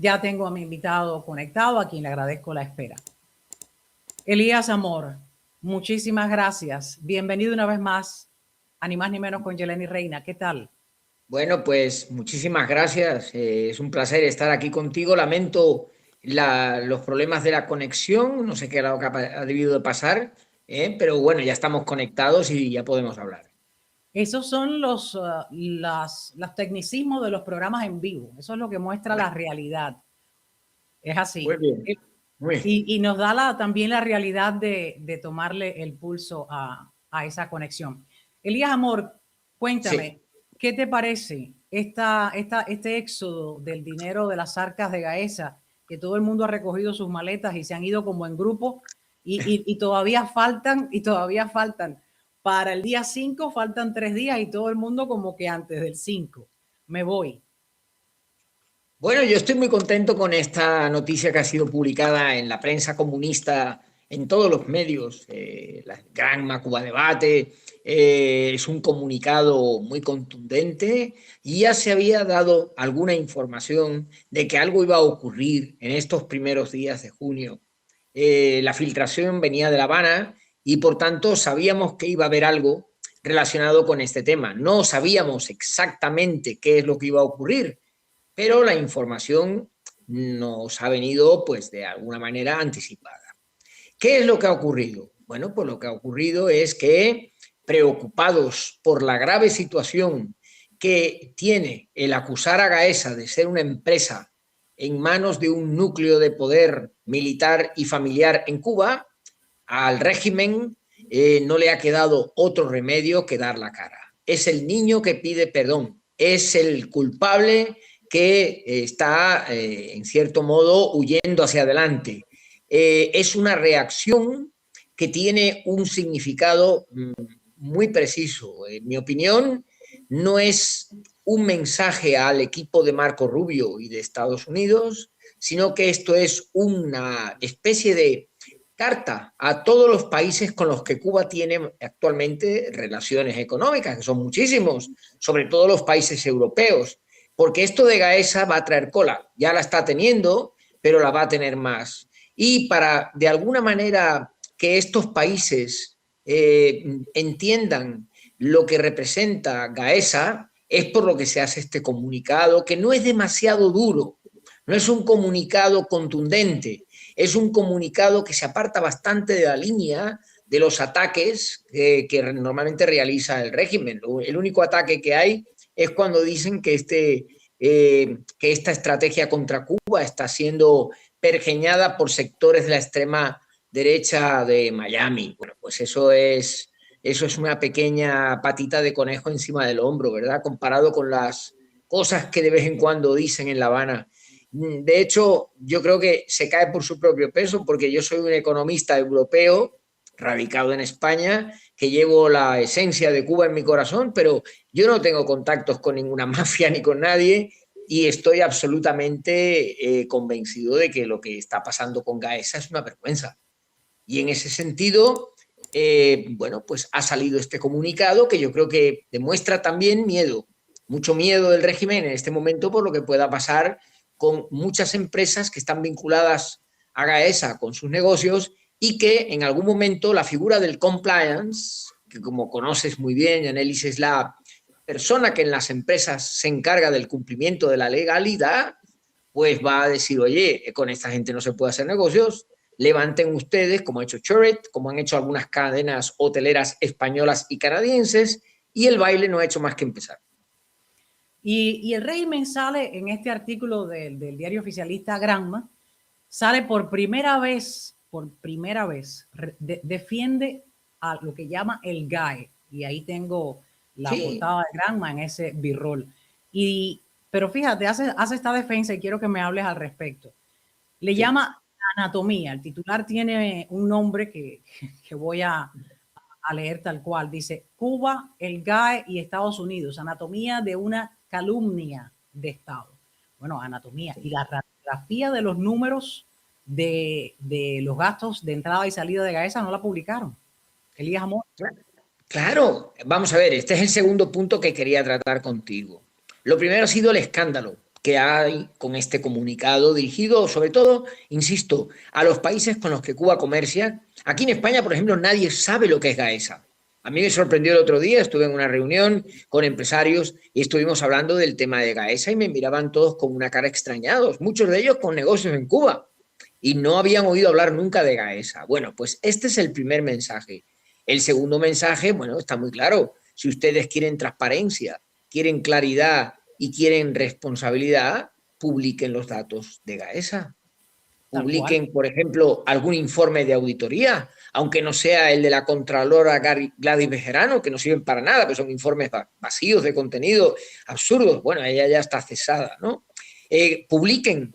Ya tengo a mi invitado conectado, a quien le agradezco la espera. Elías Amor, muchísimas gracias. Bienvenido una vez más a Ni Más Ni Menos con Yeleni Reina. ¿Qué tal? Bueno, pues muchísimas gracias. Es un placer estar aquí contigo. Lamento los problemas de la conexión. No sé qué era lo que ha debido de pasar, pero bueno, ya estamos conectados y ya podemos hablar. Esos son los tecnicismos de los programas en vivo. Eso es lo que muestra la realidad. Es Muy así. bien. Muy bien. Y nos da también la realidad de tomarle el pulso a esa conexión. Elías Amor, Sí. cuéntame, ¿qué te parece este éxodo del dinero de las arcas de Gaesa, que todo el mundo ha recogido sus maletas y se han ido como en grupo y todavía faltan? Para el día 5 faltan 3 días y todo el mundo como que antes del 5. Me voy. Bueno, yo estoy muy contento con esta noticia que ha sido publicada en la prensa comunista, en todos los medios. La gran Macuba Debate es un comunicado muy contundente y ya se había dado alguna información de que algo iba a ocurrir en estos primeros días de junio. La filtración venía de La Habana y por tanto sabíamos que iba a haber algo relacionado con este tema. No sabíamos exactamente qué es lo que iba a ocurrir, pero la información nos ha venido pues de alguna manera anticipada. ¿Qué es lo que ha ocurrido? Bueno, pues lo que ha ocurrido es que, preocupados por la grave situación que tiene el acusar a Gaesa de ser una empresa en manos de un núcleo de poder militar y familiar en Cuba, al régimen no le ha quedado otro remedio que dar la cara. Es el niño que pide perdón, es el culpable que está, en cierto modo, huyendo hacia adelante. Es una reacción que tiene un significado muy preciso. En mi opinión, no es un mensaje al equipo de Marco Rubio y de Estados Unidos, sino que esto es una especie de carta a todos los países con los que Cuba tiene actualmente relaciones económicas, que son muchísimos, sobre todo los países europeos, porque esto de Gaesa va a traer cola, ya la está teniendo, pero la va a tener más. Y para, de alguna manera, que estos países entiendan lo que representa Gaesa, es por lo que se hace este comunicado, que no es demasiado duro, no es un comunicado contundente, es un comunicado que se aparta bastante de la línea de los ataques que normalmente realiza el régimen. El único ataque que hay es cuando dicen que, que esta estrategia contra Cuba está siendo pergeñada por sectores de la extrema derecha de Miami. Bueno, pues eso es una pequeña patita de conejo encima del hombro, ¿verdad? Comparado con las cosas que de vez en cuando dicen en La Habana. De hecho, yo creo que se cae por su propio peso porque yo soy un economista europeo radicado en España, que llevo la esencia de Cuba en mi corazón, pero yo no tengo contactos con ninguna mafia ni con nadie y estoy absolutamente convencido de que lo que está pasando con Gaesa es una vergüenza. Y en ese sentido, bueno, pues ha salido este comunicado que yo creo que demuestra también miedo, mucho miedo del régimen en este momento por lo que pueda pasar con muchas empresas que están vinculadas a Gaesa con sus negocios y que en algún momento la figura del compliance, que como conoces muy bien, Yanelis, es la persona que en las empresas se encarga del cumplimiento de la legalidad, pues va a decir, oye, con esta gente no se puede hacer negocios, levanten ustedes, como ha hecho Churet, como han hecho algunas cadenas hoteleras españolas y canadienses, y el baile no ha hecho más que empezar. Y el régimen sale en este artículo del diario oficialista Granma, sale por primera vez, defiende a lo que llama el GAE. Y ahí tengo la Sí, portada de Granma en ese birrol. Pero fíjate, hace esta defensa y quiero que me hables al respecto. Le sí. llama anatomía. El titular tiene un nombre que voy a leer tal cual. Dice Cuba, el GAE y Estados Unidos. Anatomía de una calumnia de Estado. Bueno, anatomía. Y la radiografía de los números de los gastos de entrada y salida de Gaesa no la publicaron. Elías Amor. Claro, vamos a ver, este es el segundo punto que quería tratar contigo. Lo primero ha sido el escándalo. que hay con este comunicado dirigido sobre todo, insisto, a los países con los que Cuba comercia. Aquí en España, por ejemplo, nadie sabe lo que es Gaesa. A mí me sorprendió el otro día, estuve en una reunión con empresarios y estuvimos hablando del tema de Gaesa y me miraban todos con una cara extrañados, muchos de ellos con negocios en Cuba y no habían oído hablar nunca de Gaesa. Bueno, pues este es el primer mensaje. El segundo mensaje, bueno, está muy claro. Si ustedes quieren transparencia, quieren claridad y quieren responsabilidad, publiquen los datos de Gaesa. Tal cual. Publiquen, por ejemplo, algún informe de auditoría, aunque no sea el de la Contralora Gladys Bejerano, que no sirven para nada, que son informes vacíos de contenido, absurdos. Bueno, ella ya está cesada, ¿no? Publiquen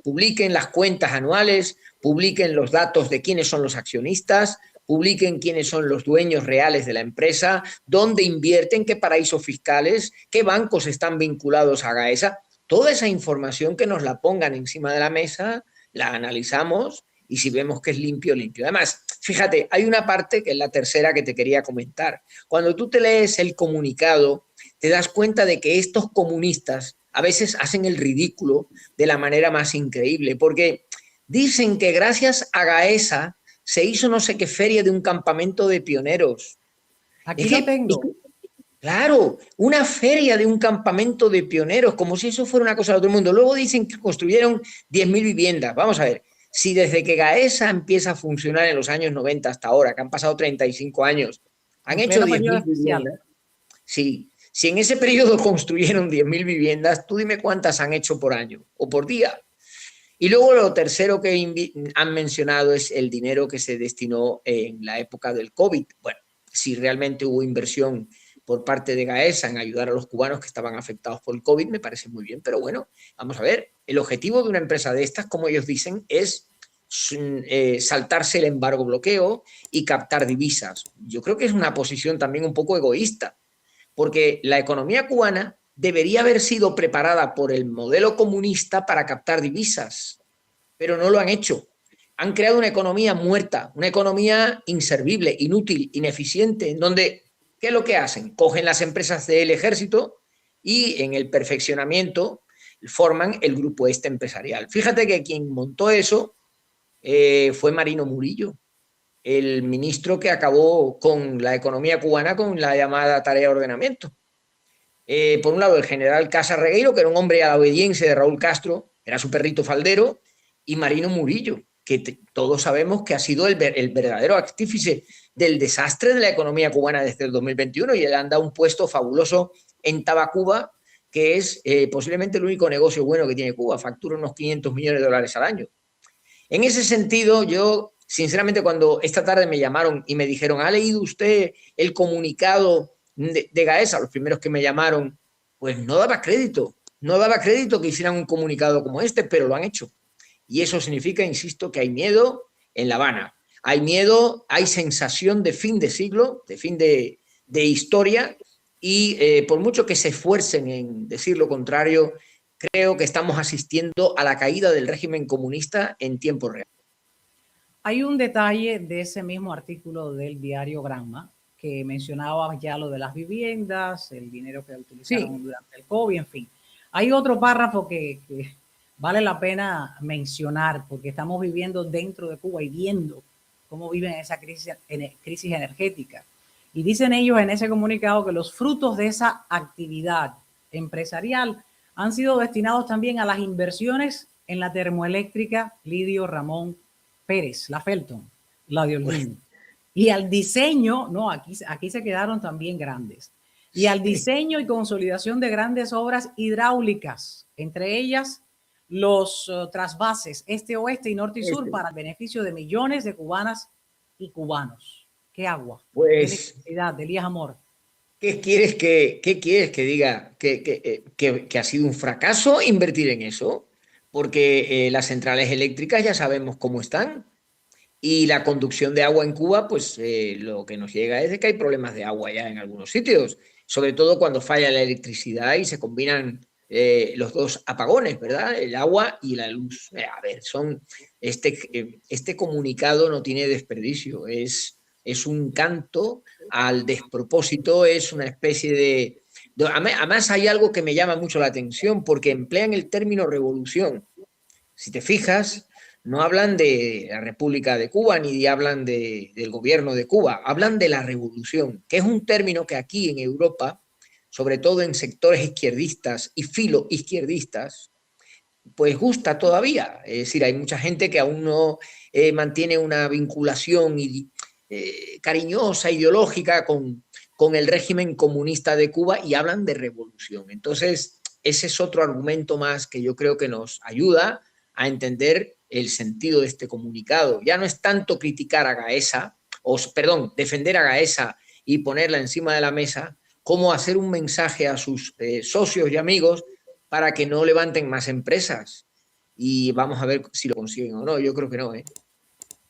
las cuentas anuales, publiquen los datos de quiénes son los accionistas, publiquen quiénes son los dueños reales de la empresa, dónde invierten, qué paraísos fiscales, qué bancos están vinculados a Gaesa. Toda esa información que nos la pongan encima de la mesa, la analizamos y si vemos que es limpio, limpio. Además, fíjate, hay una parte que es la tercera que te quería comentar. Cuando tú te lees el comunicado, te das cuenta de que estos comunistas a veces hacen el ridículo de la manera más increíble, porque dicen que gracias a Gaesa se hizo no sé qué feria de un campamento de pioneros. Aquí lo tengo. Claro, una feria de un campamento de pioneros, como si eso fuera una cosa de otro mundo. Luego dicen que construyeron 10.000 viviendas. Vamos a ver, si desde que Gaesa empieza a funcionar en los años 90 hasta ahora, que han pasado 35 años, han En hecho pleno periodo 10.000 especial. viviendas. Sí, si en ese periodo construyeron 10.000 viviendas, tú dime cuántas han hecho por año o por día. Y luego lo tercero que han mencionado es el dinero que se destinó en la época del COVID. Bueno, si realmente hubo inversión por parte de Gaesa en ayudar a los cubanos que estaban afectados por el COVID, me parece muy bien, pero bueno, vamos a ver, el objetivo de una empresa de estas, como ellos dicen, es saltarse el embargo bloqueo y captar divisas. Yo creo que es una posición también un poco egoísta, porque la economía cubana debería haber sido preparada por el modelo comunista para captar divisas, pero no lo han hecho. Han creado una economía muerta, una economía inservible, inútil, ineficiente, en donde, ¿qué es lo que hacen? Cogen las empresas del ejército y en el perfeccionamiento forman el grupo este empresarial. Fíjate que quien montó eso fue Marino Murillo, el ministro que acabó con la economía cubana con la llamada tarea de ordenamiento. Por un lado, el general Casa Regueiro, que era un hombre a la obediencia de Raúl Castro, era su perrito faldero, y Marino Murillo, que todos sabemos que ha sido el verdadero artífice del desastre de la economía cubana desde el 2021 y él anda un puesto fabuloso en Tabacuba, que es posiblemente el único negocio bueno que tiene Cuba, factura unos 500 millones de dólares al año. En ese sentido, yo, sinceramente, cuando esta tarde me llamaron y me dijeron, ¿ha leído usted el comunicado de Gaesa? Los primeros que me llamaron, pues no daba crédito. No daba crédito que hicieran un comunicado como este, pero lo han hecho. Y eso significa, insisto, que hay miedo en La Habana. Hay miedo, hay sensación de fin de siglo, de fin de historia, y por mucho que se esfuercen en decir lo contrario, creo que estamos asistiendo a la caída del régimen comunista en tiempo real. Hay un detalle de ese mismo artículo del diario Granma que mencionaba ya lo de las viviendas, el dinero que utilizaron Sí, durante el COVID, en fin. Hay otro párrafo que vale la pena mencionar porque estamos viviendo dentro de Cuba y viendo cómo viven esa crisis energética. Y dicen ellos en ese comunicado que los frutos de esa actividad empresarial han sido destinados también a las inversiones en la termoeléctrica Lidio Ramón Pérez, la Felton, la de pues, Holguín. Y al diseño, no, aquí se quedaron también grandes. Y al diseño y consolidación de grandes obras hidráulicas, entre ellas los trasvases este, oeste y norte y sur para el beneficio de millones de cubanas y cubanos. ¿Qué agua? ¿Qué pues electricidad? Elías Amor. qué quieres que diga? ¿Que ha sido un fracaso invertir en eso? Porque las centrales eléctricas ya sabemos cómo están. Y la conducción de agua en Cuba, pues lo que nos llega es de que hay problemas de agua ya en algunos sitios, sobre todo cuando falla la electricidad y se combinan los dos apagones, ¿verdad? El agua y la luz. A ver, este comunicado no tiene desperdicio, es un canto al despropósito, es una especie Además hay algo que me llama mucho la atención porque emplean el término revolución. Si te fijas, no hablan de la República de Cuba ni hablan del gobierno de Cuba, hablan de la revolución, que es un término que aquí en Europa, sobre todo en sectores izquierdistas y filoizquierdistas, pues gusta todavía. Es decir, hay mucha gente que aún no mantiene una vinculación cariñosa, ideológica con el régimen comunista de Cuba y hablan de revolución. Entonces, ese es otro argumento más que yo creo que nos ayuda a entender el sentido de este comunicado. Ya no es tanto criticar a Gaesa, perdón, defender a Gaesa y ponerla encima de la mesa, como hacer un mensaje a sus socios y amigos para que no levanten más empresas. Y vamos a ver si lo consiguen o no. Yo creo que no, ¿eh?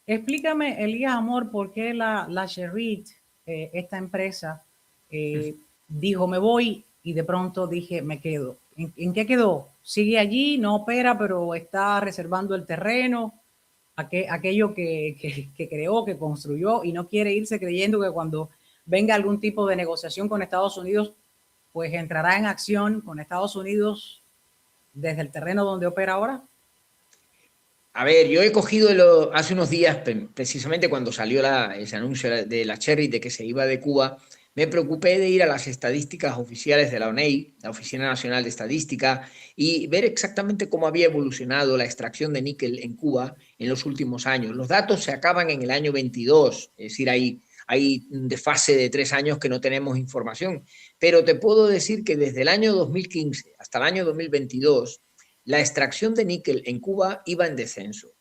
Explícame, Elías Amor, por qué la Sherrit, esta empresa, dijo me voy y de pronto dije me quedo. ¿En qué quedó? ¿Sigue allí? ¿No opera, pero está reservando el terreno? Aquello que creó, que construyó y no quiere irse creyendo que cuando venga algún tipo de negociación con Estados Unidos, pues entrará en acción con Estados Unidos desde el terreno donde opera ahora. A ver, yo he cogido hace unos días, precisamente cuando salió ese anuncio de la Cherry de que se iba de Cuba, me preocupé de ir a las estadísticas oficiales de la ONEI, la Oficina Nacional de Estadística, y ver exactamente cómo había evolucionado la extracción de níquel en Cuba en los últimos años. Los datos se acaban en el año 22, es decir, hay un desfase de 3 años que no tenemos información, pero te puedo decir que desde el año 2015 hasta el año 2022, la extracción de níquel en Cuba iba en descenso.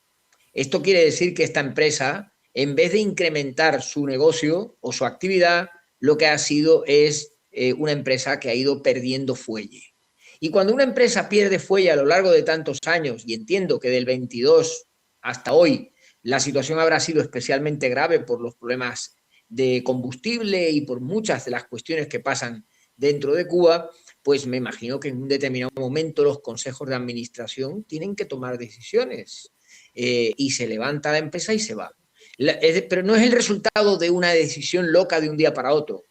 Esto quiere decir que esta empresa, en vez de incrementar su negocio o su actividad, lo que ha sido es una empresa que ha ido perdiendo fuelle. Y cuando una empresa pierde fuelle a lo largo de tantos años, y entiendo que del 22 hasta hoy la situación habrá sido especialmente grave por los problemas de combustible y por muchas de las cuestiones que pasan dentro de Cuba, pues me imagino que en un determinado momento los consejos de administración tienen que tomar decisiones y se levanta la empresa y se va. Pero no es el resultado de una decisión loca de un día para otro,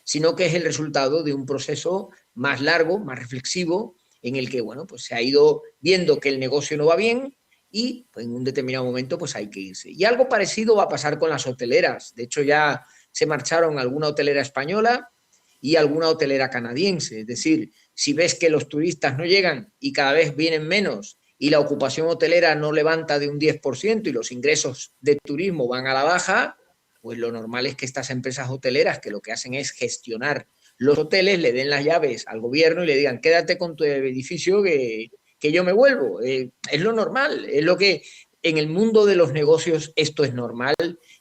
sino que es el resultado de un proceso más largo, más reflexivo, en el que, bueno, pues se ha ido viendo que el negocio no va bien y pues, en un determinado momento pues hay que irse. Y algo parecido va a pasar con las hoteleras. De hecho, ya se marcharon alguna hotelera española y alguna hotelera canadiense. Es decir, si ves que los turistas no llegan y cada vez vienen menos y la ocupación hotelera no levanta de un 10% y los ingresos de turismo van a la baja, pues lo normal es que estas empresas hoteleras que lo que hacen es gestionar los hoteles, le den las llaves al gobierno y le digan, quédate con tu edificio que yo me vuelvo. Es lo normal, es lo que en el mundo de los negocios esto es normal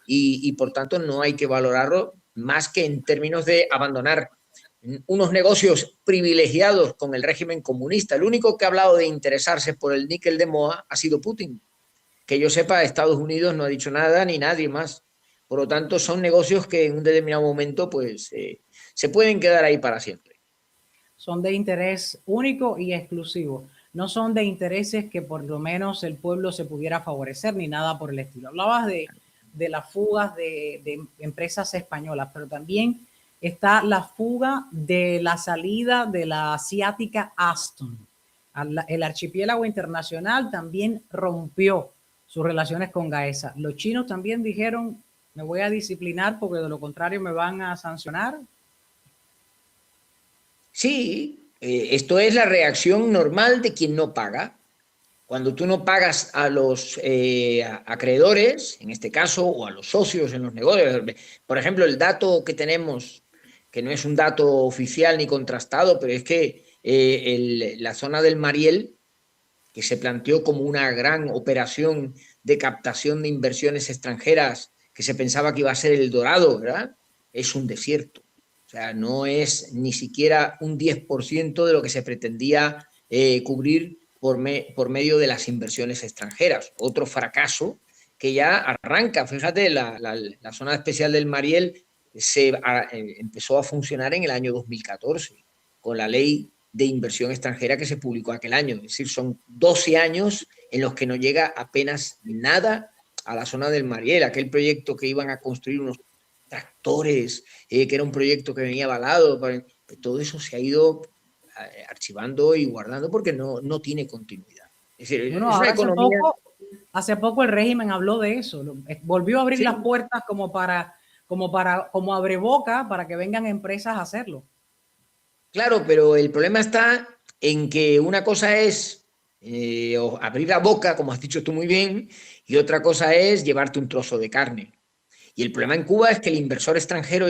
y por tanto no hay que valorarlo más que en términos de abandonar unos negocios privilegiados con el régimen comunista. El único que ha hablado de interesarse por el níquel de Moa ha sido Putin. Que yo sepa, Estados Unidos no ha dicho nada ni nadie más. Por lo tanto, son negocios que en un determinado momento pues, se pueden quedar ahí para siempre. Son de interés único y exclusivo. No son de intereses que por lo menos el pueblo se pudiera favorecer ni nada por el estilo. Hablabas de las fugas de empresas españolas, pero también está la fuga de la salida de la asiática Aston. El archipiélago internacional también rompió sus relaciones con Gaesa. Los chinos también dijeron, me voy a disciplinar porque de lo contrario me van a sancionar. Sí, esto es la reacción normal de quien no paga. Cuando tú no pagas a los acreedores, en este caso, o a los socios en los negocios, por ejemplo, el dato que tenemos, que no es un dato oficial ni contrastado, pero es que la zona del Mariel, que se planteó como una gran operación de captación de inversiones extranjeras, que se pensaba que iba a ser el Dorado, ¿verdad? Es un desierto. O sea, no es ni siquiera un 10% de lo que se pretendía cubrir por medio de las inversiones extranjeras. Otro fracaso que ya arranca. Fíjate, la zona especial del Mariel empezó a funcionar en el año 2014 con la ley de inversión extranjera que se publicó aquel año. Es decir, son 12 años en los que no llega apenas nada a la zona del Mariel. Aquel proyecto que iban a construir unos tractores, que era un proyecto que venía avalado, pues todo eso se ha ido archivando y guardando porque no tiene continuidad. Es decir, Bueno, es una ahora economía... hace poco el régimen habló de eso, volvió a abrir Sí, las puertas como abre boca para que vengan empresas a hacerlo. claro, pero el problema está en que una cosa es abrir la boca, como has dicho tú muy bien, y otra cosa es llevarte un trozo de carne. Y el problema en Cuba es que el inversor extranjero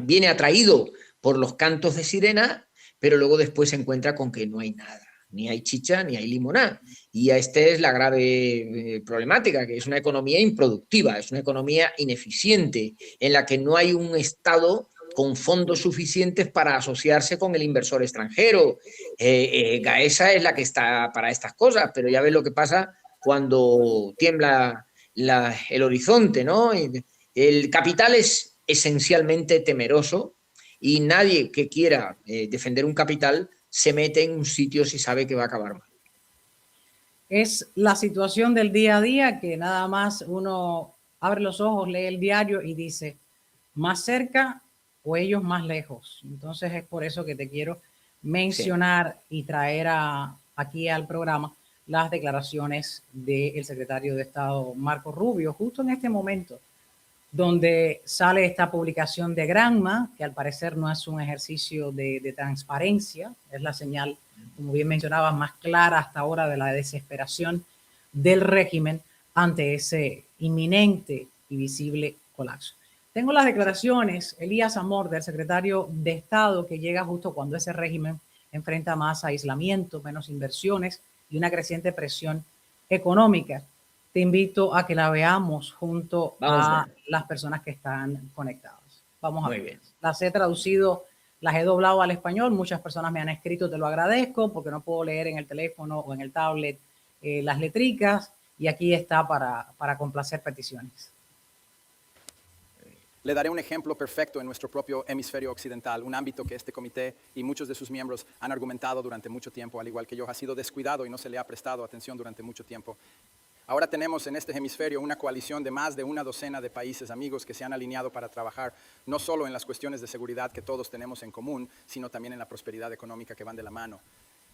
viene atraído por los cantos de sirena, pero luego después se encuentra con que no hay nada, ni hay chicha, ni hay limonada. Y esta es la grave problemática, que es una economía improductiva, es una economía ineficiente, en la que no hay un Estado con fondos suficientes para asociarse con el inversor extranjero. Gaesa es la que está para estas cosas, pero ya ves lo que pasa cuando tiembla el horizonte, ¿no? El capital es esencialmente temeroso y nadie que quiera defender un capital se mete en un sitio si sabe que va a acabar mal. Es la situación del día a día que nada más uno abre los ojos, lee el diario y dice, más cerca o ellos más lejos. Entonces es por eso que te quiero mencionar y traer aquí al programa las declaraciones del secretario de Estado Marco Rubio, justo en este momento, donde sale esta publicación de Granma, que al parecer no es un ejercicio de transparencia, es la señal, como bien mencionaba, más clara hasta ahora de la desesperación del régimen ante ese inminente y visible colapso. Tengo las declaraciones, Elías Amor, del secretario de Estado, que llega justo cuando ese régimen enfrenta más aislamiento, menos inversiones y una creciente presión económica. Te invito a que la veamos junto a las personas que están conectadas. Vamos a ver. Muy bien. Las he traducido, las he doblado al español. Muchas personas me han escrito, te lo agradezco, porque no puedo leer en el teléfono o en el tablet las letricas. Y aquí está para complacer peticiones. Le daré un ejemplo perfecto en nuestro propio hemisferio occidental, un ámbito que este comité y muchos de sus miembros han argumentado durante mucho tiempo, al igual que yo, ha sido descuidado y no se le ha prestado atención durante mucho tiempo. Ahora tenemos en este hemisferio una coalición de más de una docena de países amigos que se han alineado para trabajar no solo en las cuestiones de seguridad que todos tenemos en común, sino también en la prosperidad económica que van de la mano.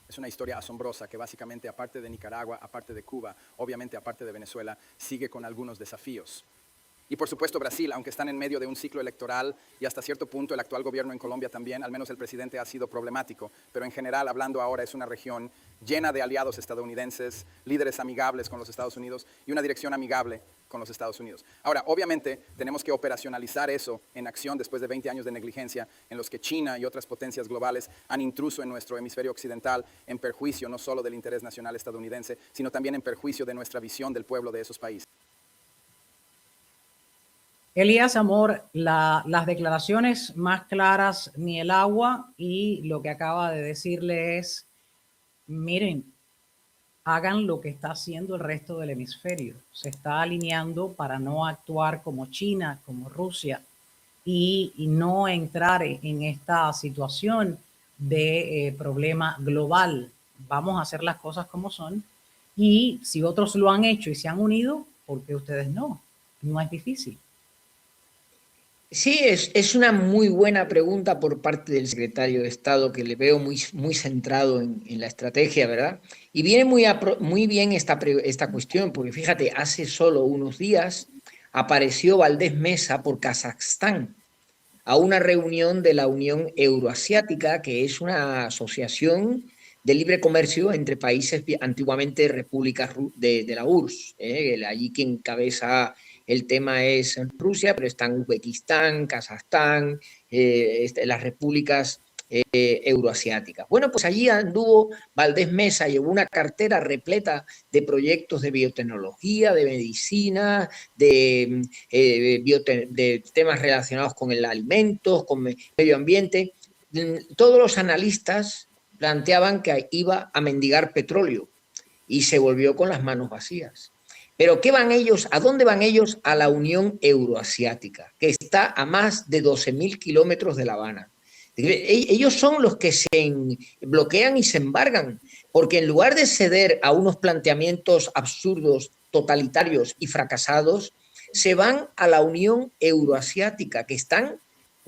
Es una historia asombrosa que básicamente, aparte de Nicaragua, aparte de Cuba, obviamente aparte de Venezuela, sigue con algunos desafíos. Y por supuesto Brasil, aunque están en medio de un ciclo electoral y hasta cierto punto el actual gobierno en Colombia también, al menos el presidente ha sido problemático, pero en general hablando ahora es una región llena de aliados estadounidenses, líderes amigables con los Estados Unidos y una dirección amigable con los Estados Unidos. Ahora, obviamente tenemos que operacionalizar eso en acción después de 20 años de negligencia en los que China y otras potencias globales han intruso en nuestro hemisferio occidental en perjuicio no solo del interés nacional estadounidense, sino también en perjuicio de nuestra visión del pueblo de esos países. Elías Amor, las declaraciones más claras ni el agua, y lo que acaba de decirle es, miren, hagan lo que está haciendo el resto del hemisferio. Se está alineando para no actuar como China, como Rusia, y no entrar en esta situación de problema global. Vamos a hacer las cosas como son, y si otros lo han hecho y se han unido, ¿por qué ustedes no? No es difícil. Sí, es una muy buena pregunta por parte del secretario de Estado, que le veo muy centrado en la estrategia, ¿verdad? Y viene muy bien esta cuestión, porque fíjate, hace solo unos días apareció Valdés Mesa por Kazajstán a una reunión de la Unión Euroasiática, que es una asociación de libre comercio entre países antiguamente repúblicas de la URSS. Allí quien encabeza el tema es Rusia, pero están Uzbekistán, Kazajstán, las repúblicas euroasiáticas. Bueno, pues allí anduvo Valdés Mesa, llevó una cartera repleta de proyectos de biotecnología, de medicina, de temas relacionados con el alimentos, con medio ambiente. Todos los analistas planteaban que iba a mendigar petróleo y se volvió con las manos vacías. Pero ¿qué van ellos? ¿A dónde van ellos? A la Unión Euroasiática, que está a más de 12.000 kilómetros de La Habana. Ellos son los que se bloquean y se embargan, porque en lugar de ceder a unos planteamientos absurdos, totalitarios y fracasados, se van a la Unión Euroasiática, que están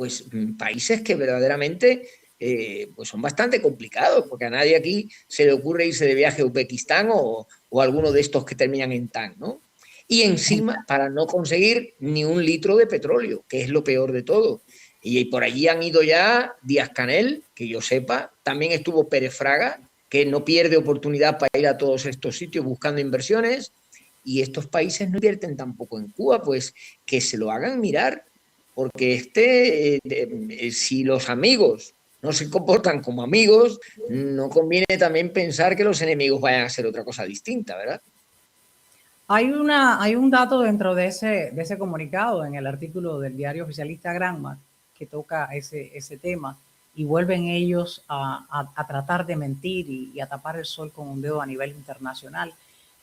pues países que verdaderamente pues son bastante complicados, porque a nadie aquí se le ocurre irse de viaje a Uzbekistán o alguno de estos que terminan en TAN, ¿no? Y encima, para no conseguir ni un litro de petróleo, que es lo peor de todo. Y por allí han ido ya Díaz-Canel, que yo sepa, también estuvo Pérez Fraga, que no pierde oportunidad para ir a todos estos sitios buscando inversiones, y estos países no invierten tampoco en Cuba, pues que se lo hagan mirar, porque si los amigos no se comportan como amigos, no conviene también pensar que los enemigos vayan a hacer otra cosa distinta, ¿verdad? Hay un dato dentro de ese comunicado en el artículo del diario oficialista Granma que toca ese tema y vuelven ellos a tratar de mentir y a tapar el sol con un dedo a nivel internacional.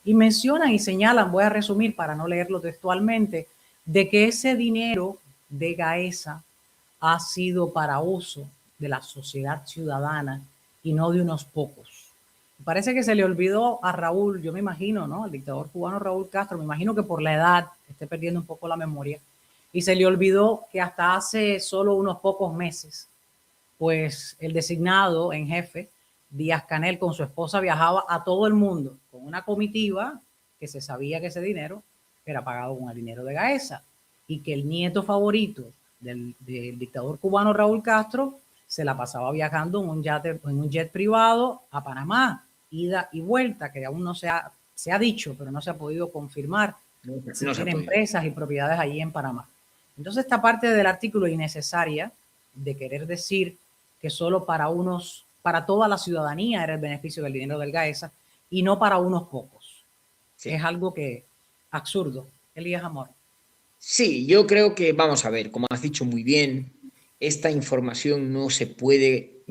Y mencionan y señalan, voy a resumir para no leerlo textualmente, de que ese dinero de Gaesa ha sido para uso de la sociedad ciudadana y no de unos pocos. Parece que se le olvidó a Raúl, yo me imagino, ¿no? Al dictador cubano Raúl Castro, me imagino que por la edad esté perdiendo un poco la memoria, y se le olvidó que hasta hace solo unos pocos meses, pues el designado en jefe, Díaz-Canel, con su esposa viajaba a todo el mundo con una comitiva que se sabía que ese dinero era pagado con el dinero de Gaesa y que el nieto favorito del dictador cubano Raúl Castro se la pasaba viajando en un jet privado a Panamá, ida y vuelta, que aún no se ha dicho, pero no se ha podido confirmar si tiene empresas y propiedades allí en Panamá. Entonces esta parte del artículo innecesaria de querer decir que solo para toda la ciudadanía era el beneficio del dinero del Gaesa y no para unos pocos. Sí. Es algo que absurdo. Elías Amor. Sí, yo creo que, vamos a ver, como has dicho muy bien, esta información no se puede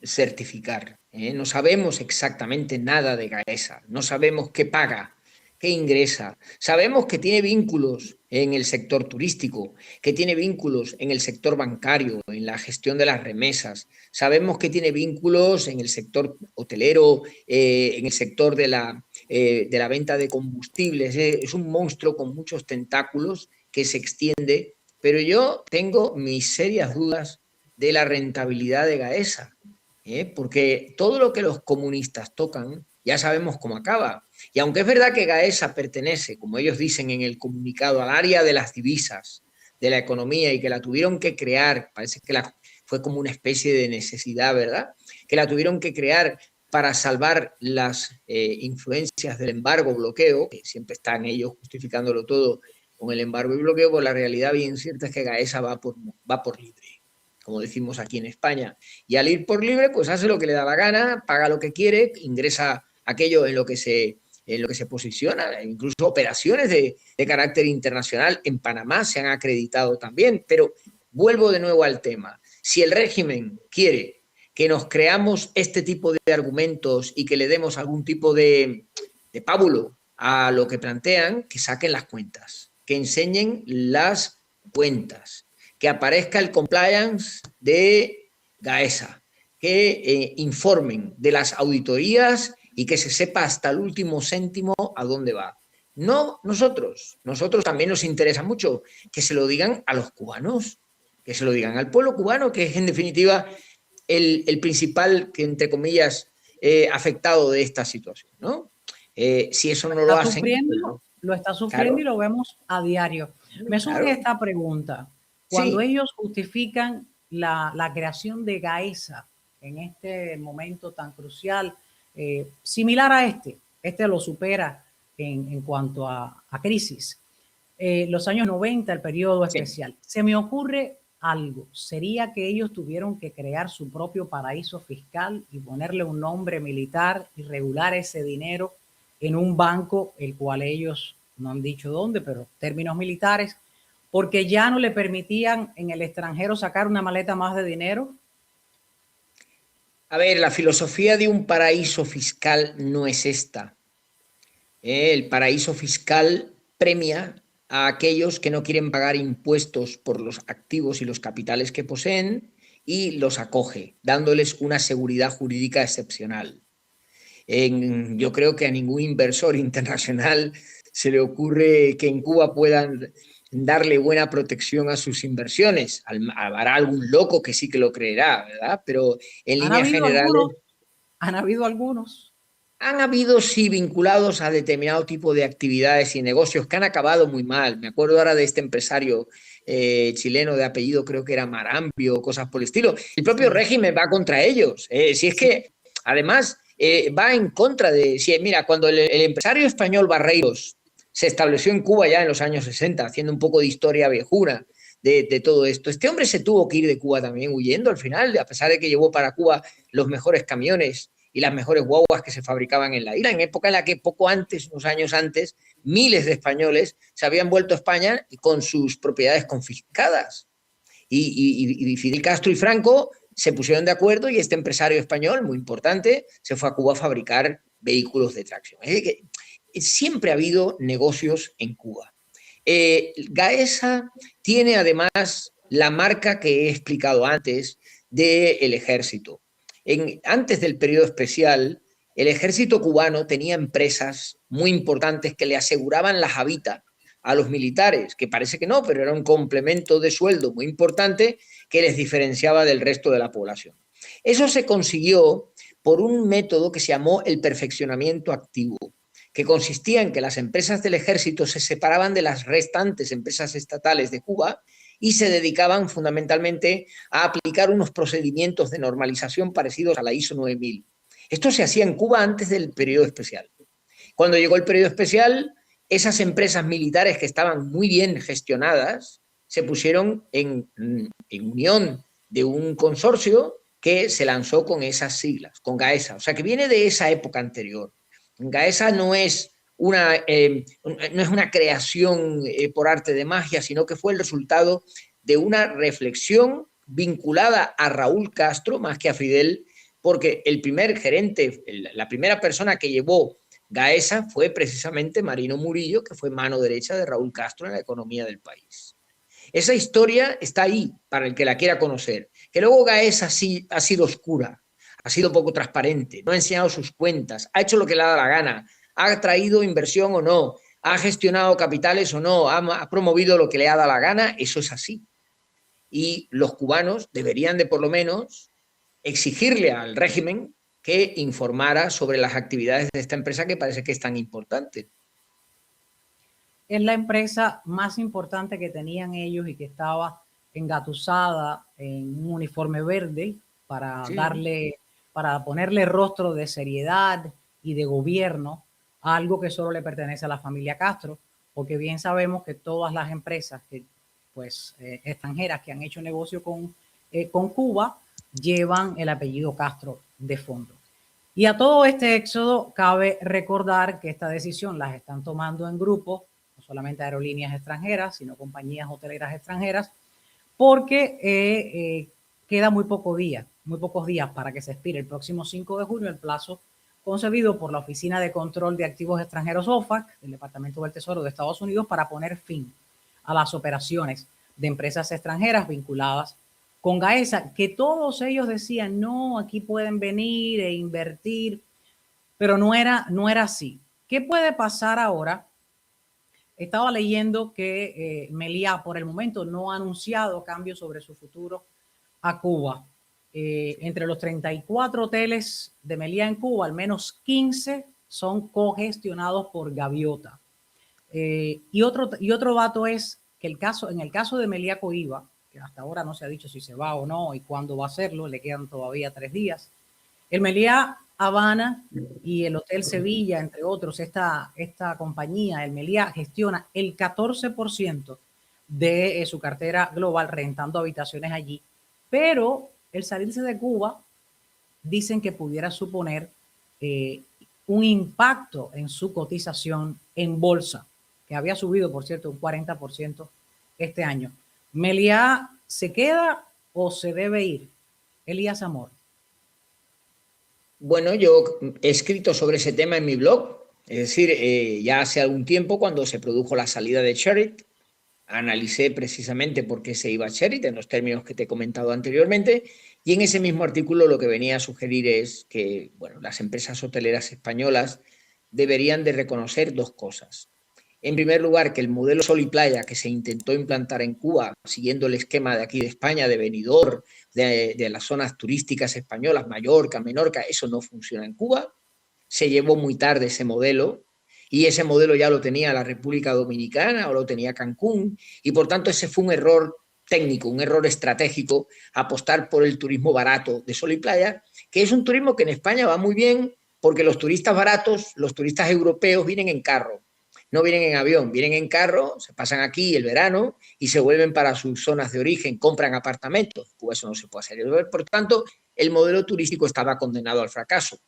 certificar. No sabemos exactamente nada de Gaesa, no sabemos qué paga, qué ingresa. Sabemos que tiene vínculos en el sector turístico, que tiene vínculos en el sector bancario, en la gestión de las remesas. Sabemos que tiene vínculos en el sector hotelero, en el sector de la venta de combustibles. Es un monstruo con muchos tentáculos que se extiende, pero yo tengo mis serias dudas de la rentabilidad de Gaesa, porque todo lo que los comunistas tocan ya sabemos cómo acaba. Y aunque es verdad que Gaesa pertenece, como ellos dicen en el comunicado, al área de las divisas, de la economía, y que la tuvieron que crear, parece que fue como una especie de necesidad, ¿verdad? Que la tuvieron que crear para salvar las influencias del embargo, bloqueo, que siempre están ellos justificándolo todo con el embargo y bloqueo, pues la realidad bien cierta es que Gaesa va por libre, como decimos aquí en España. Y al ir por libre, pues hace lo que le da la gana, paga lo que quiere, ingresa aquello en lo que se posiciona, incluso operaciones de carácter internacional en Panamá se han acreditado también. Pero vuelvo de nuevo al tema. Si el régimen quiere que nos creamos este tipo de argumentos y que le demos algún tipo de pábulo a lo que plantean, que saquen las cuentas, que enseñen las cuentas, que aparezca el compliance de Gaesa, que informen de las auditorías y que se sepa hasta el último céntimo a dónde va. No nosotros también nos interesa mucho que se lo digan a los cubanos, que se lo digan al pueblo cubano, que es en definitiva el principal, que entre comillas, afectado de esta situación, ¿no? Si eso no lo hacen... Lo está sufriendo, claro. Y lo vemos a diario. Me surge esta pregunta. Cuando ellos justifican la creación de Gaesa en este momento tan crucial, similar a este lo supera en cuanto a crisis. Los años 90, el periodo especial. Se me ocurre algo. Sería que ellos tuvieron que crear su propio paraíso fiscal y ponerle un nombre militar y regular ese dinero en un banco, el cual ellos no han dicho dónde, pero términos militares, porque ya no le permitían en el extranjero sacar una maleta más de dinero. A ver, la filosofía de un paraíso fiscal no es esta. El paraíso fiscal premia a aquellos que no quieren pagar impuestos por los activos y los capitales que poseen y los acoge, dándoles una seguridad jurídica excepcional. Yo creo que a ningún inversor internacional se le ocurre que en Cuba puedan darle buena protección a sus inversiones. Habrá algún loco que sí que lo creerá, ¿verdad? Pero en líneas generales... Han habido algunos. Han habido, sí, vinculados a determinado tipo de actividades y negocios que han acabado muy mal. Me acuerdo ahora de este empresario chileno de apellido, creo que era Marambio, o cosas por el estilo. El propio régimen va contra ellos. Si es que, además, va en contra de... mira, cuando el empresario español Barreiros se estableció en Cuba ya en los años 60, haciendo un poco de historia viejuna de todo esto, este hombre se tuvo que ir de Cuba también huyendo al final, a pesar de que llevó para Cuba los mejores camiones y las mejores guaguas que se fabricaban en la isla, en época en la que poco antes, unos años antes, miles de españoles se habían vuelto a España con sus propiedades confiscadas. Y Fidel Castro y Franco se pusieron de acuerdo y este empresario español, muy importante, se fue a Cuba a fabricar vehículos de tracción. Es decir, que siempre ha habido negocios en Cuba. Gaesa tiene además la marca que he explicado antes del ejército. Antes del periodo especial, el ejército cubano tenía empresas muy importantes que le aseguraban las habitas a los militares, que parece que no, pero era un complemento de sueldo muy importante que les diferenciaba del resto de la población. Eso se consiguió por un método que se llamó el perfeccionamiento activo, que consistía en que las empresas del ejército se separaban de las restantes empresas estatales de Cuba y se dedicaban fundamentalmente a aplicar unos procedimientos de normalización parecidos a la ISO 9000. Esto se hacía en Cuba antes del periodo especial. Cuando llegó el periodo especial, esas empresas militares que estaban muy bien gestionadas se pusieron en unión de un consorcio que se lanzó con esas siglas, con Gaesa, o sea que viene de esa época anterior. Gaesa no es una creación por arte de magia, sino que fue el resultado de una reflexión vinculada a Raúl Castro más que a Fidel, porque el primer gerente, la primera persona que llevó Gaesa fue precisamente Marino Murillo, que fue mano derecha de Raúl Castro en la economía del país. Esa historia está ahí para el que la quiera conocer. Que luego Gaesa sí ha sido oscura, ha sido poco transparente, no ha enseñado sus cuentas, ha hecho lo que le ha dado la gana, ha traído inversión o no, ha gestionado capitales o no, ha promovido lo que le ha dado la gana, eso es así. Y los cubanos deberían de por lo menos exigirle al régimen que informara sobre las actividades de esta empresa que parece que es tan importante. Es la empresa más importante que tenían ellos y que estaba engatusada en un uniforme verde para para ponerle rostro de seriedad y de gobierno a algo que solo le pertenece a la familia Castro, porque bien sabemos que todas las empresas que, extranjeras que han hecho negocio con Cuba llevan el apellido Castro de fondo. Y a todo este éxodo cabe recordar que esta decisión las están tomando en grupo, no solamente aerolíneas extranjeras, sino compañías hoteleras extranjeras, porque queda muy pocos días para que se expire el próximo 5 de junio el plazo concebido por la Oficina de Control de Activos Extranjeros OFAC del Departamento del Tesoro de Estados Unidos para poner fin a las operaciones de empresas extranjeras vinculadas con Gaesa, que todos ellos decían, no, aquí pueden venir e invertir, pero no era así. ¿Qué puede pasar ahora? Estaba leyendo que Meliá por el momento no ha anunciado cambios sobre su futuro a Cuba. Entre los 34 hoteles de Meliá en Cuba, al menos 15 son cogestionados por Gaviota. Y otro dato es que en el caso de Meliá Coiba, que hasta ahora no se ha dicho si se va o no y cuándo va a hacerlo, le quedan todavía 3 días. El Meliá Habana y el Hotel Sevilla, entre otros, esta compañía, el Meliá, gestiona el 14% de su cartera global rentando habitaciones allí, pero el salirse de Cuba dicen que pudiera suponer un impacto en su cotización en bolsa, que había subido, por cierto, un 40% este año. ¿Meliá se queda o se debe ir? Elías Amor. Bueno, yo he escrito sobre ese tema en mi blog, es decir, ya hace algún tiempo cuando se produjo la salida de Sherit, analicé precisamente por qué se iba a Sherit en los términos que te he comentado anteriormente, y en ese mismo artículo lo que venía a sugerir es que, bueno, las empresas hoteleras españolas deberían de reconocer dos cosas. En primer lugar, que el modelo Sol y Playa que se intentó implantar en Cuba, siguiendo el esquema de aquí de España, de Benidorm, de las zonas turísticas españolas, Mallorca, Menorca, eso no funciona en Cuba. Se llevó muy tarde ese modelo, y ese modelo ya lo tenía la República Dominicana o lo tenía Cancún, y por tanto ese fue un error técnico, un error estratégico, apostar por el turismo barato de Sol y Playa, que es un turismo que en España va muy bien porque los turistas baratos, los turistas europeos vienen en carro, no vienen en avión, vienen en carro, se pasan aquí el verano y se vuelven para sus zonas de origen, compran apartamentos, pues eso no se puede hacer. Por tanto, el modelo turístico estaba condenado al fracaso.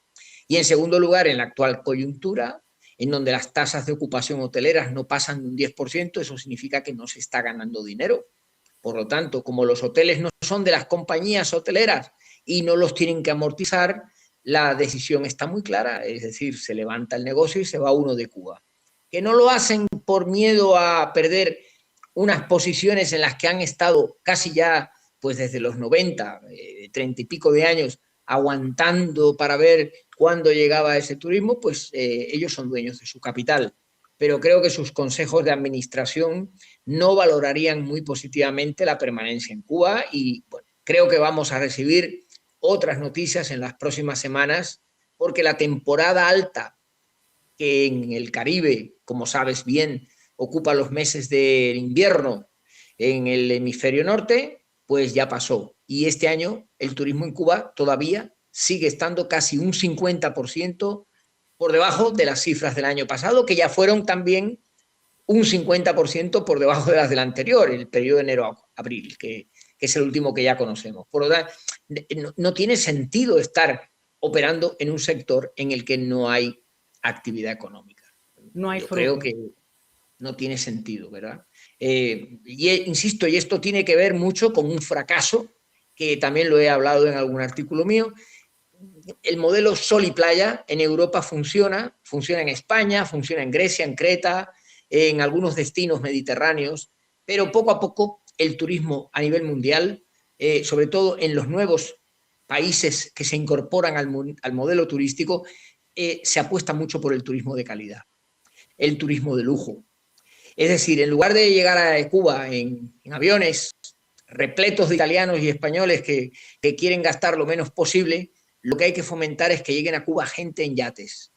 Y en segundo lugar, en la actual coyuntura, en donde las tasas de ocupación hoteleras no pasan de un 10%, eso significa que no se está ganando dinero. Por lo tanto, como los hoteles no son de las compañías hoteleras y no los tienen que amortizar, la decisión está muy clara, es decir, se levanta el negocio y se va uno de Cuba. Que no lo hacen por miedo a perder unas posiciones en las que han estado casi ya, pues desde los 90, 30 y pico de años, aguantando para ver cuándo llegaba ese turismo, pues ellos son dueños de su capital. Pero creo que sus consejos de administración no valorarían muy positivamente la permanencia en Cuba, y bueno, creo que vamos a recibir otras noticias en las próximas semanas, porque la temporada alta, que en el Caribe, como sabes bien, ocupa los meses de invierno en el hemisferio norte, pues ya pasó. Y este año el turismo en Cuba todavía sigue estando casi un 50% por debajo de las cifras del año pasado, que ya fueron también un 50% por debajo de las del anterior, el periodo de enero a abril, que es el último que ya conocemos. Por lo tanto, no tiene sentido estar operando en un sector en el que no hay actividad económica. No hay Yo fruto. creo que no tiene sentido, ¿verdad? Insisto, y esto tiene que ver mucho con un fracaso, que también lo he hablado en algún artículo mío. El modelo Sol y Playa en Europa funciona en España, funciona en Grecia, en Creta, en algunos destinos mediterráneos, pero poco a poco el turismo a nivel mundial, sobre todo en los nuevos países que se incorporan al modelo turístico, se apuesta mucho por el turismo de calidad, el turismo de lujo. Es decir, en lugar de llegar a Cuba en aviones repletos de italianos y españoles que quieren gastar lo menos posible, lo que hay que fomentar es que lleguen a Cuba gente en yates.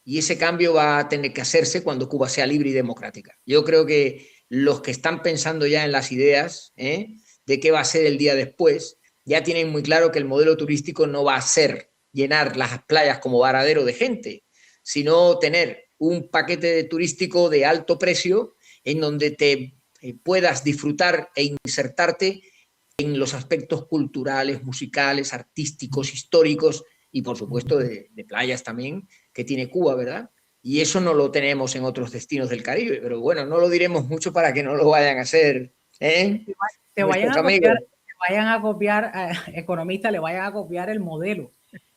Y ese cambio va a tener que hacerse cuando Cuba sea libre y democrática. Yo creo que los que están pensando ya en las ideas de qué va a ser el día después, ya tienen muy claro que el modelo turístico no va a ser llenar las playas como varadero de gente, sino tener un paquete turístico de alto precio en donde te puedas disfrutar e insertarte en los aspectos culturales, musicales, artísticos, históricos y por supuesto de playas también que tiene Cuba, ¿verdad? Y eso no lo tenemos en otros destinos del Caribe, pero bueno, no lo diremos mucho para que no lo vayan a hacer, ¿eh? Te vayan a copiar, economistas, le vayan a copiar el modelo.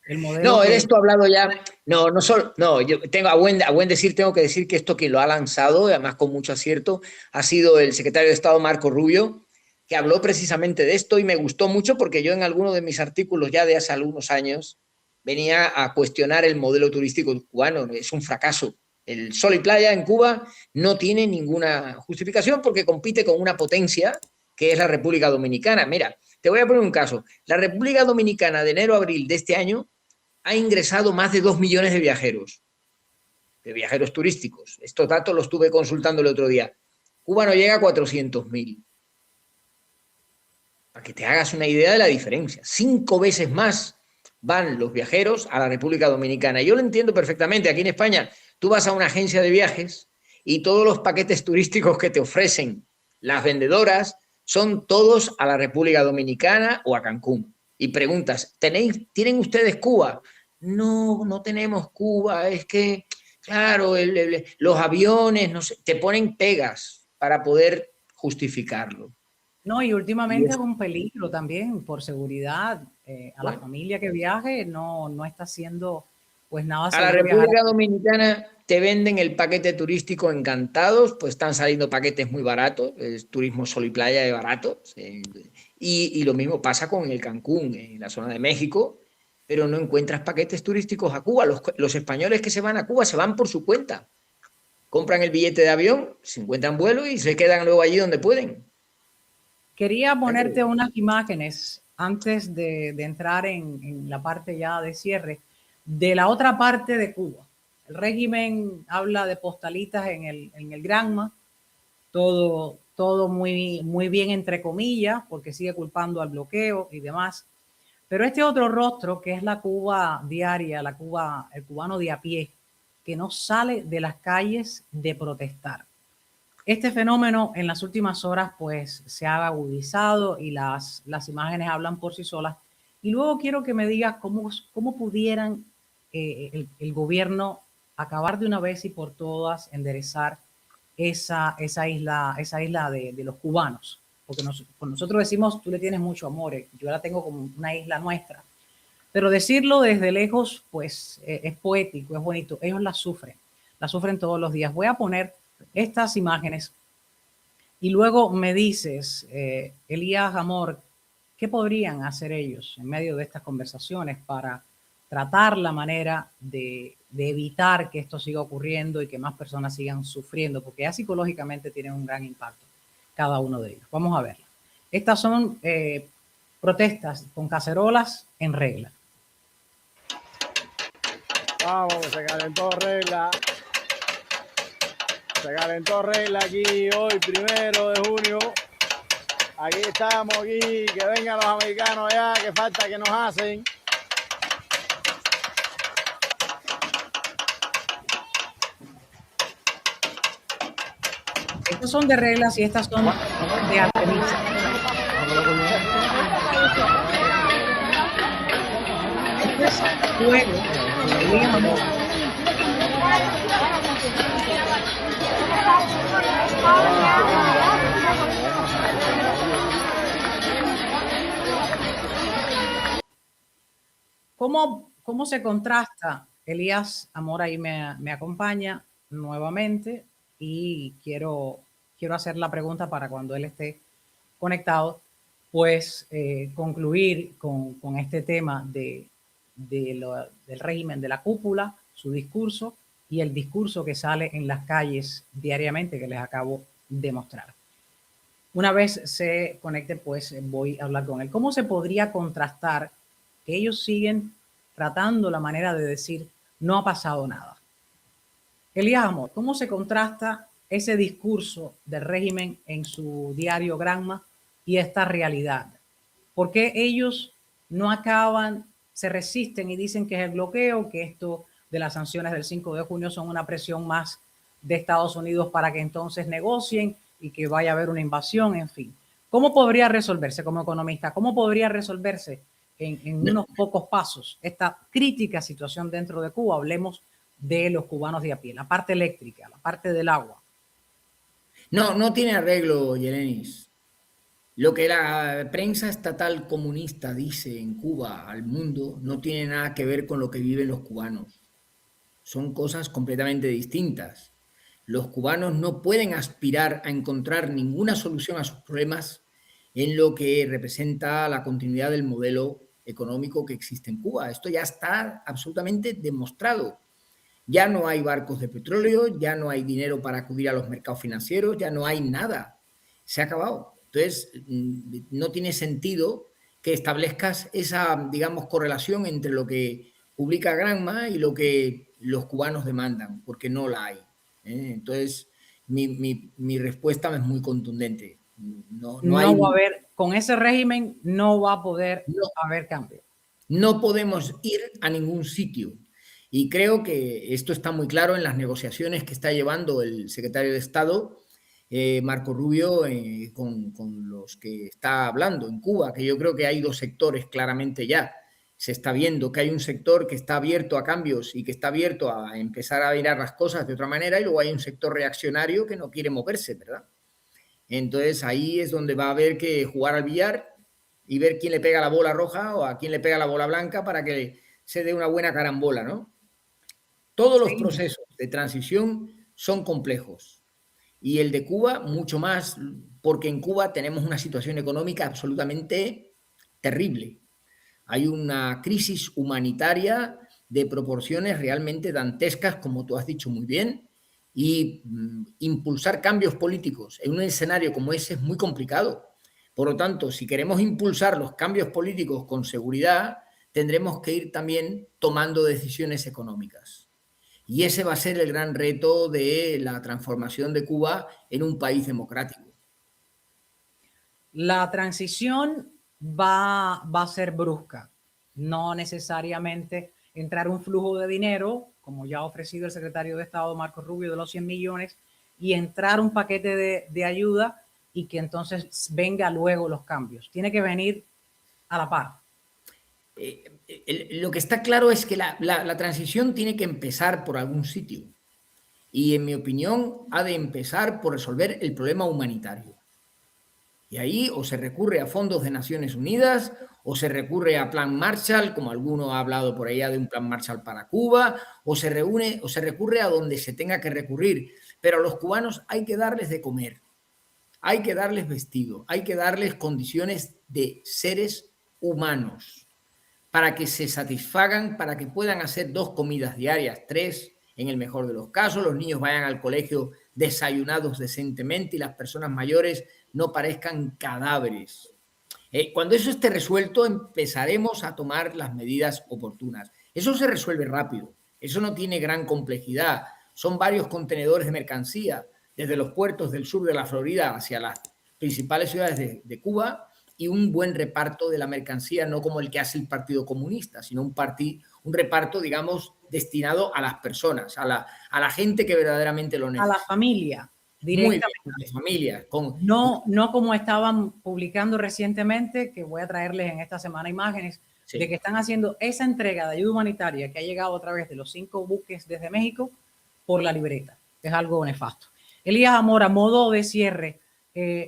No, de esto he hablado ya. No solo. No, yo tengo a buen decir, tengo que decir que esto quien lo ha lanzado, además con mucho acierto, ha sido el secretario de Estado Marco Rubio, que habló precisamente de esto y me gustó mucho porque yo en alguno de mis artículos ya de hace algunos años venía a cuestionar el modelo turístico cubano. Es un fracaso. El Sol y Playa en Cuba no tiene ninguna justificación porque compite con una potencia que es la República Dominicana. Mira, te voy a poner un caso. La República Dominicana de enero a abril de este año ha ingresado más de 2 millones de viajeros turísticos. Estos datos los estuve consultando el otro día. Cuba no llega a 400.000. Para que te hagas una idea de la diferencia. 5 veces más van los viajeros a la República Dominicana. Yo lo entiendo perfectamente. Aquí en España tú vas a una agencia de viajes y todos los paquetes turísticos que te ofrecen las vendedoras son todos a la República Dominicana o a Cancún. Y preguntas, ¿tienen ustedes Cuba? No tenemos Cuba, es que, claro, los aviones, no sé, te ponen pegas para poder justificarlo. No, y últimamente es un peligro también por seguridad. A la familia que viaje no está haciendo pues nada. A la República Dominicana te venden el paquete turístico encantados, pues están saliendo paquetes muy baratos, es turismo Sol y Playa de barato, y lo mismo pasa con el Cancún, en la zona de México, pero no encuentras paquetes turísticos a Cuba. Los españoles que se van a Cuba se van por su cuenta, compran el billete de avión, se encuentran vuelo y se quedan luego allí donde pueden. Quería ponerte unas imágenes antes de entrar en la parte ya de cierre de la otra parte de Cuba. El régimen habla de postalitas en el Granma, todo muy, muy bien entre comillas, porque sigue culpando al bloqueo y demás. Pero este otro rostro, que es la Cuba diaria, el cubano de a pie, que no sale de las calles de protestar. Este fenómeno en las últimas horas pues se ha agudizado y las imágenes hablan por sí solas. Y luego quiero que me digas cómo pudieran el gobierno acabar de una vez y por todas, enderezar esa isla de los cubanos. Porque nosotros decimos, tú le tienes mucho amor, yo la tengo como una isla nuestra. Pero decirlo desde lejos, pues es poético, es bonito. Ellos la sufren todos los días. Voy a poner estas imágenes y luego me dices, Elías Amor, ¿qué podrían hacer ellos en medio de estas conversaciones para tratar la manera de evitar que esto siga ocurriendo y que más personas sigan sufriendo? Porque ya psicológicamente tienen un gran impacto cada uno de ellos. Vamos a verla. Estas son protestas con cacerolas en regla. Vamos, se calentó regla. Se calentó regla aquí hoy, 1 de junio. Aquí estamos, aquí. Que vengan los americanos allá, que falta que nos hacen. Estas son de reglas y estas son de Artemisa. Este es fuego. ¿Cómo se contrasta? Elías Amor ahí me acompaña nuevamente y quiero hacer la pregunta para cuando él esté conectado, pues concluir con este tema del régimen de la cúpula, su discurso y el discurso que sale en las calles diariamente que les acabo de mostrar. Una vez se conecte, pues voy a hablar con él. ¿Cómo se podría contrastar que ellos siguen tratando la manera de decir no ha pasado nada? Elías Amor, ¿cómo se contrasta ese discurso del régimen en su diario Granma y esta realidad? ¿Por qué ellos no acaban, se resisten y dicen que es el bloqueo, que esto de las sanciones del 5 de junio son una presión más de Estados Unidos para que entonces negocien y que vaya a haber una invasión, en fin? ¿Cómo podría resolverse como economista? ¿Cómo podría resolverse en unos pocos pasos esta crítica situación dentro de Cuba? Hablemos de los cubanos de a pie, la parte eléctrica, la parte del agua. No tiene arreglo, Yelenis. Lo que la prensa estatal comunista dice en Cuba al mundo no tiene nada que ver con lo que viven los cubanos. Son cosas completamente distintas. Los cubanos no pueden aspirar a encontrar ninguna solución a sus problemas en lo que representa la continuidad del modelo económico que existe en Cuba. Esto ya está absolutamente demostrado. Ya no hay barcos de petróleo, ya no hay dinero para acudir a los mercados financieros, ya no hay nada. Se ha acabado. Entonces, no tiene sentido que establezcas esa, digamos, correlación entre lo que publica Granma y lo que los cubanos demandan, porque no la hay. Entonces, mi respuesta es muy contundente. No va a haber, con ese régimen no va a poder haber cambio. No podemos ir a ningún sitio. Y creo que esto está muy claro en las negociaciones que está llevando el secretario de Estado, Marco Rubio, con los que está hablando en Cuba, que yo creo que hay dos sectores claramente ya. Se está viendo que hay un sector que está abierto a cambios y que está abierto a empezar a mirar las cosas de otra manera, y luego hay un sector reaccionario que no quiere moverse, ¿verdad? Entonces ahí es donde va a haber que jugar al billar y ver quién le pega la bola roja o a quién le pega la bola blanca para que se dé una buena carambola, ¿no? Todos los procesos de transición son complejos y el de Cuba mucho más, porque en Cuba tenemos una situación económica absolutamente terrible. Hay una crisis humanitaria de proporciones realmente dantescas, como tú has dicho muy bien, Y impulsar cambios políticos en un escenario como ese es muy complicado. Por lo tanto, si queremos impulsar los cambios políticos con seguridad, tendremos que ir también tomando decisiones económicas. Y ese va a ser el gran reto de la transformación de Cuba en un país democrático. La transición va a ser brusca, no necesariamente entrar un flujo de dinero, como ya ha ofrecido el secretario de Estado Marco Rubio de los 100 millones, y entrar un paquete de ayuda y que entonces venga luego los cambios. Tiene que venir a la par. Lo que está claro es que la transición tiene que empezar por algún sitio. Y en mi opinión ha de empezar por resolver el problema humanitario. Y ahí o se recurre a fondos de Naciones Unidas o se recurre a Plan Marshall, como alguno ha hablado por allá de un Plan Marshall para Cuba, o se recurre a donde se tenga que recurrir. Pero a los cubanos hay que darles de comer, hay que darles vestido, hay que darles condiciones de seres humanos para que se satisfagan, para que puedan hacer 2 comidas diarias, 3 en el mejor de los casos, los niños vayan al colegio desayunados decentemente y las personas mayores no parezcan cadáveres. Cuando eso esté resuelto, empezaremos a tomar las medidas oportunas. Eso se resuelve rápido, eso no tiene gran complejidad. Son varios contenedores de mercancía desde los puertos del sur de la Florida hacia las principales ciudades de Cuba y un buen reparto de la mercancía, no como el que hace el Partido Comunista, sino un reparto, digamos, destinado a las personas, a la gente que verdaderamente lo necesita. A la familia, directamente. Muy bien, a la familia. No como estaban publicando recientemente, que voy a traerles en esta semana imágenes, sí, de que están haciendo esa entrega de ayuda humanitaria que ha llegado a través de los 5 buques desde México por la libreta. Es algo nefasto. Elías Amor, a modo de cierre,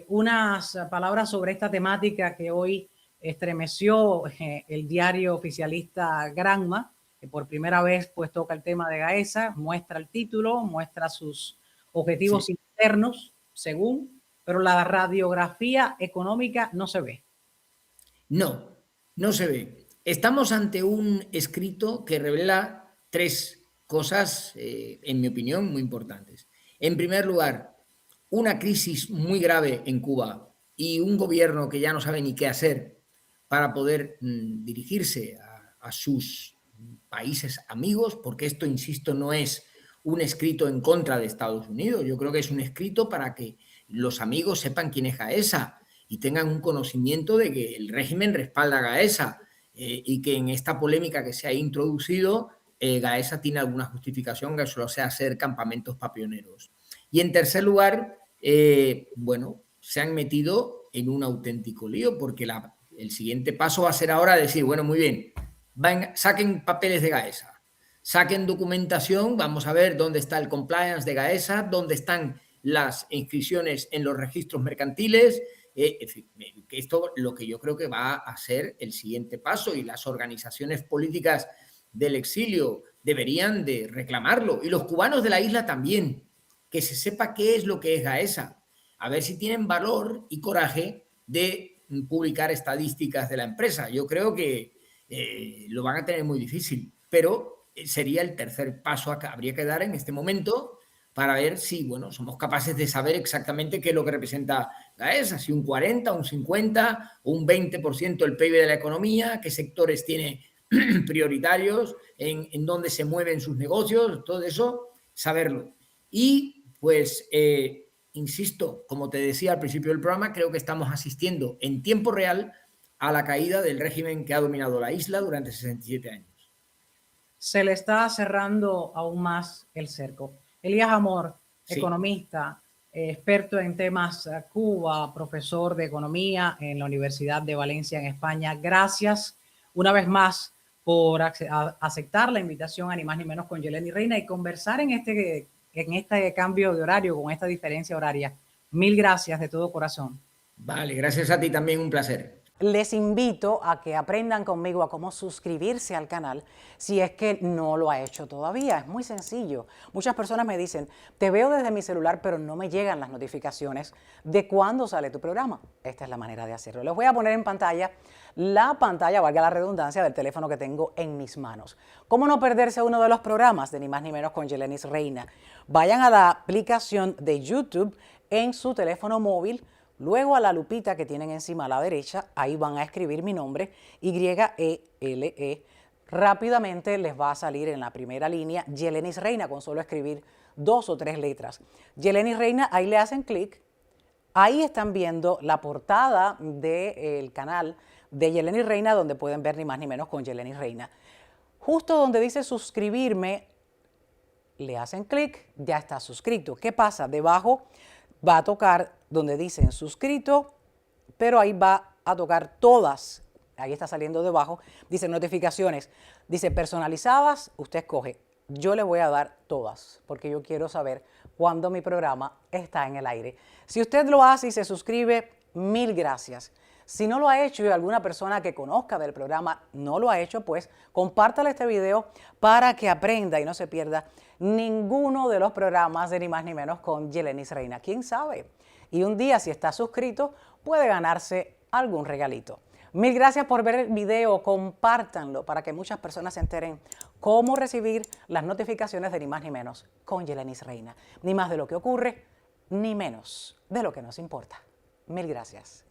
unas palabras sobre esta temática que hoy estremeció el diario oficialista Granma, que por primera vez pues toca el tema de Gaesa, muestra el título, muestra sus objetivos internos, según, pero la radiografía económica no se ve. No se ve. Estamos ante un escrito que revela 3 cosas, en mi opinión, muy importantes. En primer lugar, una crisis muy grave en Cuba y un gobierno que ya no sabe ni qué hacer para poder dirigirse a sus países amigos, porque esto, insisto, no es un escrito en contra de Estados Unidos. Yo creo que es un escrito para que los amigos sepan quién es Gaesa y tengan un conocimiento de que el régimen respalda a Gaesa y que en esta polémica que se ha introducido, Gaesa tiene alguna justificación que solo sea hacer campamentos para pioneros. Y en tercer lugar, se han metido en un auténtico lío porque el siguiente paso va a ser ahora decir, bueno, muy bien, saquen papeles de Gaesa, saquen documentación, vamos a ver dónde está el compliance de Gaesa, dónde están las inscripciones en los registros mercantiles, en fin, que esto lo que yo creo que va a ser el siguiente paso y las organizaciones políticas del exilio deberían de reclamarlo y los cubanos de la isla también, que se sepa qué es lo que es Gaesa, a ver si tienen valor y coraje de publicar estadísticas de la empresa. Yo creo que lo van a tener muy difícil, pero sería el tercer paso que habría que dar en este momento para ver si, somos capaces de saber exactamente qué es lo que representa Gaesa, si un 40, un 50 o un 20% del PIB de la economía, qué sectores tiene prioritarios, en dónde se mueven sus negocios, todo eso, saberlo. Y pues, insisto, como te decía al principio del programa, creo que estamos asistiendo en tiempo real a la caída del régimen que ha dominado la isla durante 67 años. Se le está cerrando aún más el cerco. Elías Amor, economista, experto en temas Cuba, profesor de economía en la Universidad de Valencia en España. Gracias una vez más por aceptar la invitación a Ni Más Ni Menos con Yeleni Reina y conversar en este cambio de horario, con esta diferencia horaria. Mil gracias de todo corazón. Vale, gracias a ti también, un placer. les invito a que aprendan conmigo a cómo suscribirse al canal si es que no lo ha hecho todavía. Es muy sencillo. Muchas personas me dicen, te veo desde mi celular, pero no me llegan las notificaciones de cuándo sale tu programa. Esta es la manera de hacerlo. Les voy a poner en pantalla la pantalla, valga la redundancia, del teléfono que tengo en mis manos. ¿Cómo no perderse uno de los programas de Ni Más Ni Menos con Yelenis Reina? Vayan a la aplicación de YouTube en su teléfono móvil. Luego a la lupita que tienen encima a la derecha, ahí van a escribir mi nombre, Y-E-L-E. Rápidamente les va a salir en la primera línea Yelenis Reina, con solo escribir 2 o 3 letras. Yelenis Reina, ahí le hacen clic. Ahí están viendo la portada del canal de Yelenis Reina, donde pueden ver Ni Más Ni Menos con Yelenis Reina. Justo donde dice suscribirme, le hacen clic, ya está suscrito. ¿Qué pasa? Debajo va a tocar donde dicen suscrito, pero ahí va a tocar todas. Ahí está saliendo debajo. Dice notificaciones. Dice personalizadas. Usted escoge. Yo le voy a dar todas porque yo quiero saber cuándo mi programa está en el aire. Si usted lo hace y se suscribe, mil gracias. Si no lo ha hecho y alguna persona que conozca del programa no lo ha hecho, pues compártale este video para que aprenda y no se pierda ninguno de los programas de Ni Más Ni Menos con Yelenis Reina. ¿Quién sabe? Y un día, si está suscrito, puede ganarse algún regalito. Mil gracias por ver el video, compártanlo para que muchas personas se enteren cómo recibir las notificaciones de Ni Más Ni Menos con Yelenis Reina. Ni más de lo que ocurre, ni menos de lo que nos importa. Mil gracias.